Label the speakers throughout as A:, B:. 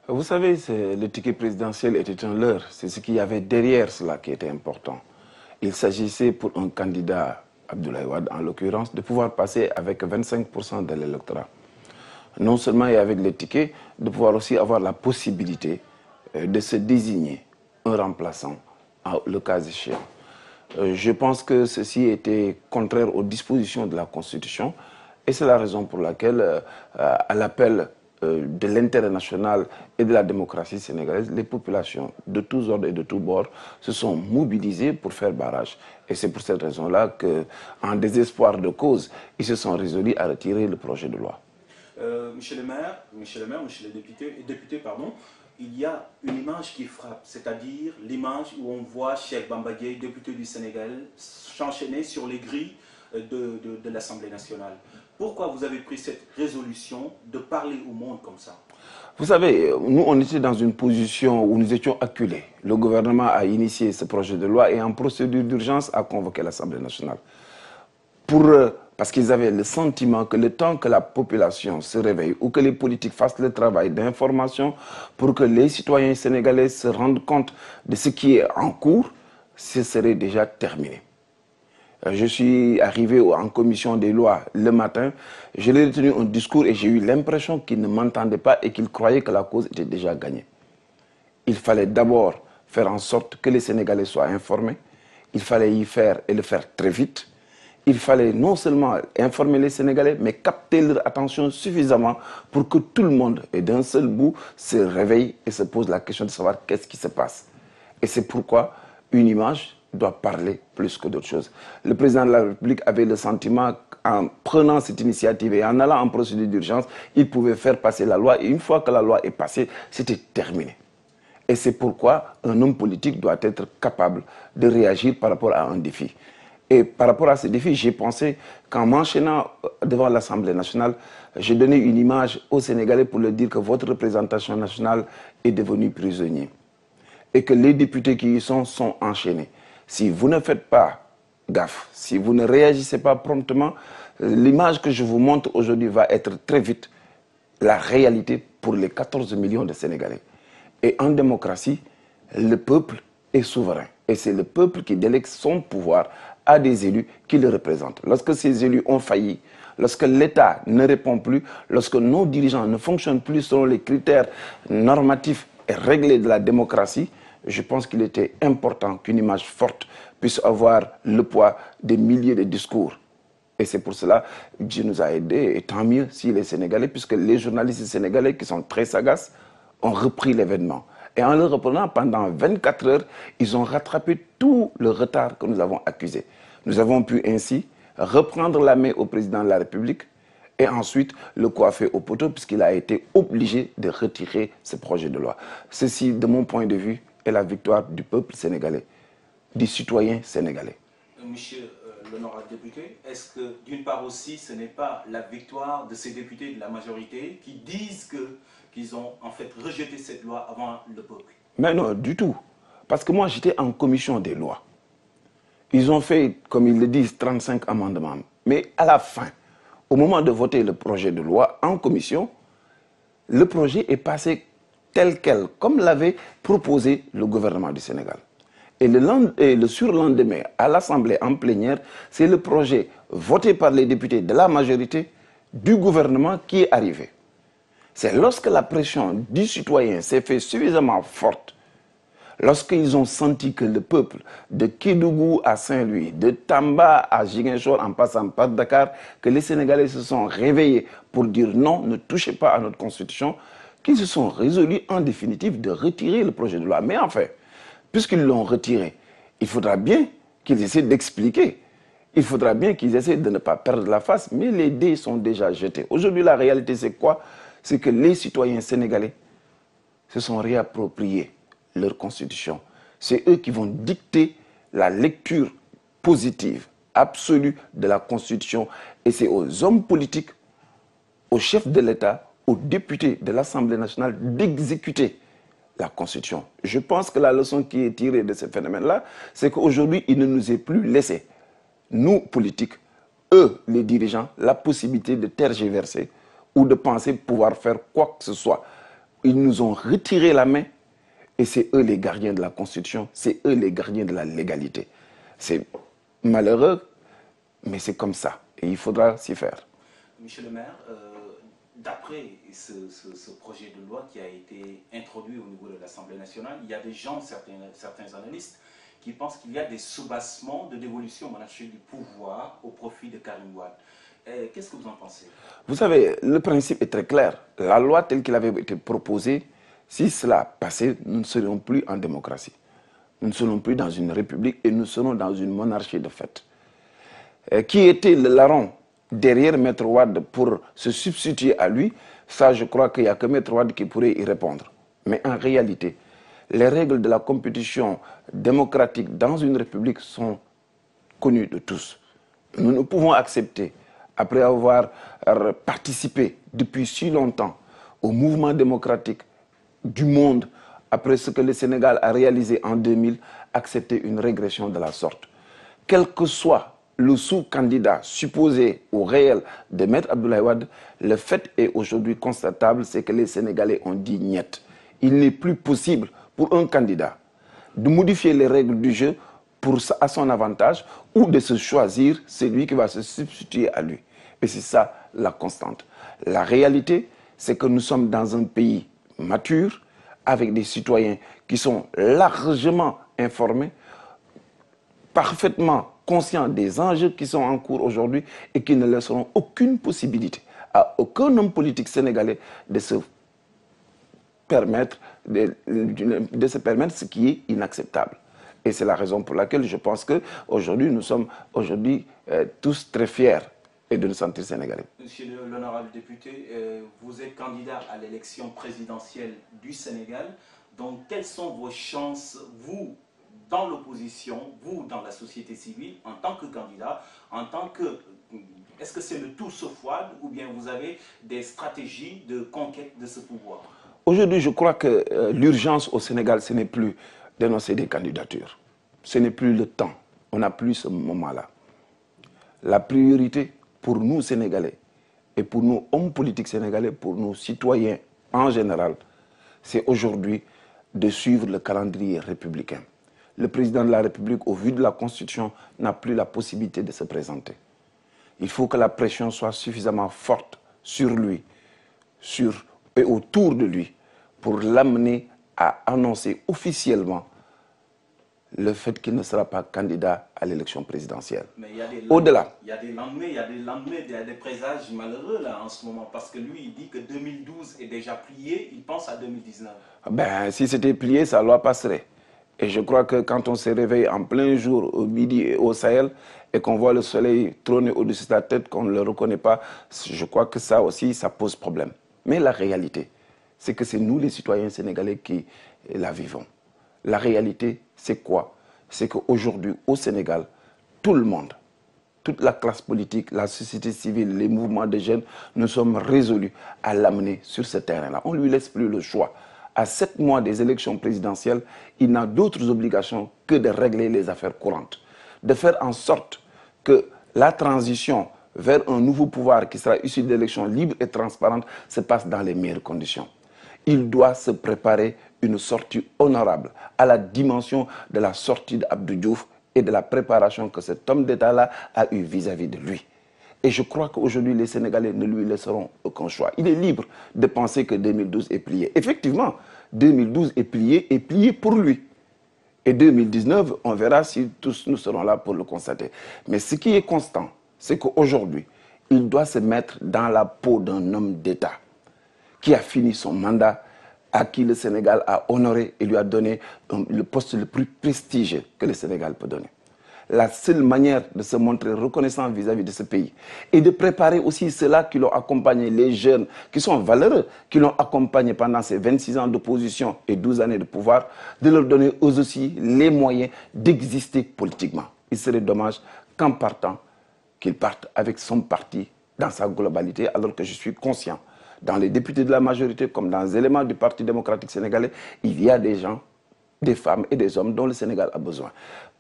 A: Vous savez, le ticket présidentiel était un leurre. C'est ce qu'il y avait derrière cela qui était important. Il s'agissait pour un candidat, Abdoulaye Wade en l'occurrence, de pouvoir passer avec 25% de l'électorat. Non seulement et avec le ticket, de pouvoir aussi avoir la possibilité de se désigner un remplaçant, le cas échéant. Je pense que ceci était contraire aux dispositions de la Constitution et c'est la raison pour laquelle, à l'appel de l'intérêt national et de la démocratie sénégalaise, les populations de tous ordres et de tous bords se sont mobilisées pour faire barrage. Et c'est pour cette raison-là qu'en désespoir de cause, ils se sont résolus à retirer le projet de loi.
B: Monsieur le maire, monsieur le député, pardon, il y a une image qui frappe, c'est-à-dire l'image où on voit Cheikh Bamba Dièye, député du Sénégal, s'enchaîner sur les grilles de l'Assemblée nationale. Pourquoi vous avez pris cette résolution de parler au monde comme ça?
A: Vous savez, nous, on était dans une position où nous étions acculés. Le gouvernement a initié ce projet de loi et en procédure d'urgence a convoqué l'Assemblée nationale. Parce qu'ils avaient le sentiment que le temps que la population se réveille ou que les politiques fassent le travail d'information pour que les citoyens sénégalais se rendent compte de ce qui est en cours, ce serait déjà terminé. Je suis arrivé en commission des lois le matin, je l'ai tenu un discours et j'ai eu l'impression qu'ils ne m'entendaient pas et qu'ils croyaient que la cause était déjà gagnée. Il fallait d'abord faire en sorte que les Sénégalais soient informés, il fallait y faire et le faire très vite. Il fallait non seulement informer les Sénégalais, mais capter leur attention suffisamment pour que tout le monde, et d'un seul bout, se réveille et se pose la question de savoir qu'est-ce qui se passe. Et c'est pourquoi une image doit parler plus que d'autres choses. Le président de la République avait le sentiment qu'en prenant cette initiative et en allant en procédure d'urgence, il pouvait faire passer la loi. Et une fois que la loi est passée, c'était terminé. Et c'est pourquoi un homme politique doit être capable de réagir par rapport à un défi. Et par rapport à ce défi, j'ai pensé qu'en m'enchaînant devant l'Assemblée nationale, j'ai donné une image aux Sénégalais pour leur dire que votre représentation nationale est devenue prisonnier. Et que les députés qui y sont enchaînés. Si vous ne faites pas gaffe, si vous ne réagissez pas promptement, l'image que je vous montre aujourd'hui va être très vite la réalité pour les 14 millions de Sénégalais. Et en démocratie, le peuple est souverain. Et c'est le peuple qui délègue son pouvoir à des élus qui le représentent. Lorsque ces élus ont failli, lorsque l'État ne répond plus, lorsque nos dirigeants ne fonctionnent plus selon les critères normatifs et réglés de la démocratie, je pense qu'il était important qu'une image forte puisse avoir le poids des milliers de discours. Et c'est pour cela que Dieu nous a aidés, et tant mieux si les Sénégalais, puisque les journalistes sénégalais qui sont très sagaces, ont repris l'événement. Et en le reprenant pendant 24 heures, ils ont rattrapé tout le retard que nous avons accusé. Nous avons pu ainsi reprendre la main au président de la République et ensuite le coiffer au poteau puisqu'il a été obligé de retirer ce projet de loi. Ceci, de mon point de vue, est la victoire du peuple sénégalais, du citoyen sénégalais.
B: Monsieur l'honorable député, est-ce que d'une part aussi ce n'est pas la victoire de ces députés de la majorité qui disent qu'ils ont en fait rejeté cette loi avant le peuple?
A: Mais non, du tout. Parce que moi j'étais en commission des lois. Ils ont fait, comme ils le disent, 35 amendements. Mais à la fin, au moment de voter le projet de loi en commission, le projet est passé tel quel, comme l'avait proposé le gouvernement du Sénégal. Et le surlendemain, à l'Assemblée en plénière, c'est le projet voté par les députés de la majorité du gouvernement qui est arrivé. C'est lorsque la pression du citoyen s'est fait suffisamment forte, lorsqu'ils ont senti que le peuple de Kédougou à Saint-Louis, de Tamba à Ziguinchor en passant par Dakar, que les Sénégalais se sont réveillés pour dire non, ne touchez pas à notre constitution, qu'ils se sont résolus en définitive de retirer le projet de loi. Mais enfin, puisqu'ils l'ont retiré, il faudra bien qu'ils essaient d'expliquer. Il faudra bien qu'ils essaient de ne pas perdre la face, mais les dés sont déjà jetés. Aujourd'hui, la réalité, c'est quoi? C'est que les citoyens sénégalais se sont réappropriés leur constitution. C'est eux qui vont dicter la lecture positive, absolue de la constitution. Et c'est aux hommes politiques, aux chefs de l'État, aux députés de l'Assemblée nationale d'exécuter la Constitution. Je pense que la leçon qui est tirée de ce phénomène-là, c'est qu'aujourd'hui, il ne nous est plus laissé, nous, politiques, eux, les dirigeants, la possibilité de tergiverser ou de penser pouvoir faire quoi que ce soit. Ils nous ont retiré la main et c'est eux les gardiens de la Constitution, c'est eux les gardiens de la légalité. C'est malheureux, mais c'est comme ça et il faudra s'y faire.
B: Monsieur le maire, d'après ce projet de loi qui a été introduit au niveau de l'Assemblée nationale, il y a des gens, certains analystes, qui pensent qu'il y a des soubassements de dévolution monarchique du pouvoir au profit de Karim Wade. Qu'est-ce que vous en pensez?
A: Vous savez, le principe est très clair. La loi telle qu'elle avait été proposée, si cela passait, nous ne serions plus en démocratie. Nous ne serons plus dans une république et nous serons dans une monarchie de fait. Qui était le larron derrière Maître Wade pour se substituer à lui? Ça, je crois qu'il n'y a que Maître Wade qui pourrait y répondre. Mais en réalité, les règles de la compétition démocratique dans une république sont connues de tous. Nous ne pouvons accepter, après avoir participé depuis si longtemps au mouvement démocratique du monde, après ce que le Sénégal a réalisé en 2000, accepter une régression de la sorte. Quel que soit le sous-candidat supposé ou réel de Maître Abdoulaye Wade, le fait est aujourd'hui constatable, c'est que les Sénégalais ont dit niet. Il n'est plus possible pour un candidat de modifier les règles du jeu à son avantage ou de se choisir celui qui va se substituer à lui. Et c'est ça la constante. La réalité, c'est que nous sommes dans un pays mature, avec des citoyens qui sont largement informés, parfaitement conscients des enjeux qui sont en cours aujourd'hui et qui ne laisseront aucune possibilité à aucun homme politique sénégalais de se permettre ce qui est inacceptable. Et c'est la raison pour laquelle je pense qu'aujourd'hui, nous sommes tous très fiers et de nous sentir sénégalais.
B: Monsieur l'honorable député, vous êtes candidat à l'élection présidentielle du Sénégal. Donc, quelles sont vos chances, vous, dans l'opposition, vous, dans la société civile, en tant que candidat, est-ce que c'est le tout sauf Wade ou bien vous avez des stratégies de conquête de ce pouvoir?
A: Aujourd'hui, je crois que l'urgence au Sénégal, ce n'est plus d'énoncer des candidatures. Ce n'est plus le temps. On n'a plus ce moment-là. La priorité pour nous, Sénégalais, et pour nous, hommes politiques sénégalais, pour nous, citoyens en général, c'est aujourd'hui de suivre le calendrier républicain. Le président de la République, au vu de la Constitution, n'a plus la possibilité de se présenter. Il faut que la pression soit suffisamment forte sur lui, et autour de lui, pour l'amener à annoncer officiellement le fait qu'il ne sera pas candidat à l'élection présidentielle.
B: Mais il y a des
A: au-delà.
B: Il y a des lendemains, il y a des présages malheureux là en ce moment, parce que lui, il dit que 2012 est déjà plié, il pense à 2019.
A: Ben, si c'était plié, sa loi passerait. Et je crois que quand on se réveille en plein jour, au midi et au Sahel, et qu'on voit le soleil trôner au-dessus de la tête, qu'on ne le reconnaît pas, je crois que ça aussi, ça pose problème. Mais la réalité, c'est que c'est nous les citoyens sénégalais qui la vivons. La réalité, c'est quoi? C'est qu'aujourd'hui, au Sénégal, tout le monde, toute la classe politique, la société civile, les mouvements de jeunes, nous sommes résolus à l'amener sur ce terrain-là. On ne lui laisse plus le choix. À 7 mois des élections présidentielles, il n'a d'autres obligations que de régler les affaires courantes, de faire en sorte que la transition vers un nouveau pouvoir qui sera issu d'élections libres et transparentes se passe dans les meilleures conditions. Il doit se préparer une sortie honorable à la dimension de la sortie d'Abdou Diouf et de la préparation que cet homme d'État-là a eu vis-à-vis de lui. Et je crois qu'aujourd'hui, les Sénégalais ne lui laisseront aucun choix. Il est libre de penser que 2012 est plié. Effectivement, 2012 est plié pour lui. Et 2019, on verra si tous nous serons là pour le constater. Mais ce qui est constant, c'est qu'aujourd'hui, il doit se mettre dans la peau d'un homme d'État qui a fini son mandat, à qui le Sénégal a honoré et lui a donné le poste le plus prestigieux que le Sénégal peut donner. La seule manière de se montrer reconnaissant vis-à-vis de ce pays et de préparer aussi ceux-là qui l'ont accompagné, les jeunes qui sont valeureux, qui l'ont accompagné pendant ces 26 ans d'opposition et 12 années de pouvoir, de leur donner eux aussi les moyens d'exister politiquement. Il serait dommage qu'en partant, qu'il parte avec son parti dans sa globalité, alors que je suis conscient, dans les députés de la majorité comme dans les éléments du Parti démocratique sénégalais, il y a des gens, des femmes et des hommes dont le Sénégal a besoin.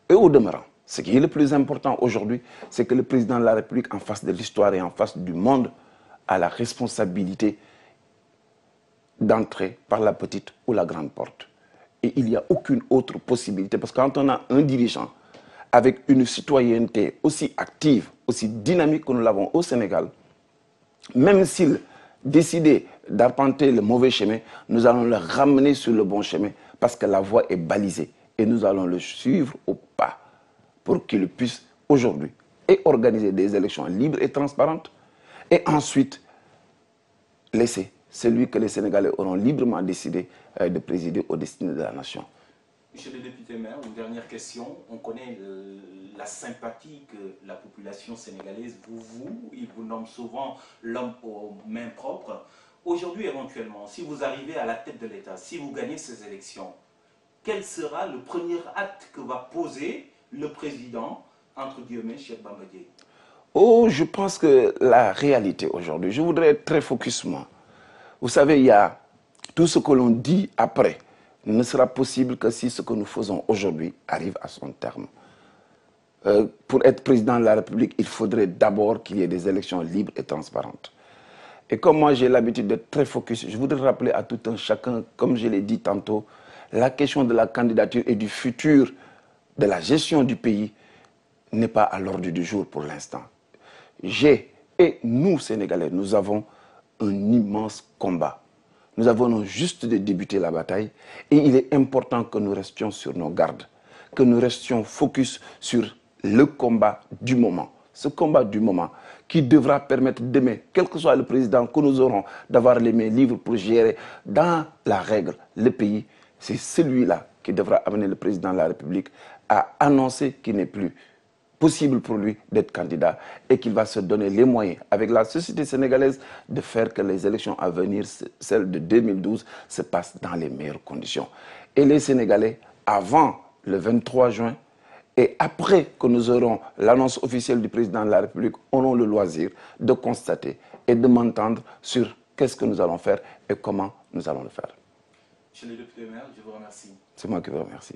A: Et au demeurant, ce qui est le plus important aujourd'hui, c'est que le président de la République, en face de l'histoire et en face du monde, a la responsabilité d'entrer par la petite ou la grande porte. Et il n'y a aucune autre possibilité, parce que quand on a un dirigeant avec une citoyenneté aussi active, aussi dynamique que nous l'avons au Sénégal, même s'il décidait d'arpenter le mauvais chemin, nous allons le ramener sur le bon chemin, parce que la voie est balisée. Et nous allons le suivre au pas pour qu'il puisse aujourd'hui et organiser des élections libres et transparentes, et ensuite laisser celui que les Sénégalais auront librement décidé de présider aux destinées de la nation.
B: Monsieur le député maire, une dernière question. On connaît la sympathie que la population sénégalaise il vous nomme souvent l'homme aux mains propres. Aujourd'hui, éventuellement, si vous arrivez à la tête de l'État, si vous gagnez ces élections, quel sera le premier acte que va poser le président, entre guillemets, Cheikh Bamba Dièye?
A: Oh, je pense que la réalité aujourd'hui, je voudrais être très focus moi. Vous savez, il y a tout ce que l'on dit après ne sera possible que si ce que nous faisons aujourd'hui arrive à son terme. Pour être président de la République, il faudrait d'abord qu'il y ait des élections libres et transparentes. Et comme moi j'ai l'habitude d'être très focus, je voudrais rappeler à tout un chacun, comme je l'ai dit tantôt, la question de la candidature et du futur de la gestion du pays n'est pas à l'ordre du jour pour l'instant. Et nous, Sénégalais, nous avons un immense combat. Nous avons juste de débuter la bataille et il est important que nous restions sur nos gardes, que nous restions focus sur le combat du moment. Ce combat du moment qui devra permettre demain, quel que soit le président que nous aurons, d'avoir les mains libres pour gérer dans la règle le pays. C'est celui-là qui devra amener le président de la République à annoncer qu'il n'est plus possible pour lui d'être candidat et qu'il va se donner les moyens avec la société sénégalaise de faire que les élections à venir, celles de 2012, se passent dans les meilleures conditions. Et les Sénégalais, avant le 23 juin et après que nous aurons l'annonce officielle du président de la République, auront le loisir de constater et de m'entendre sur qu'est-ce que nous allons faire et comment nous allons le faire.
B: Monsieur le député maire, je vous remercie.
A: C'est moi qui vous remercie.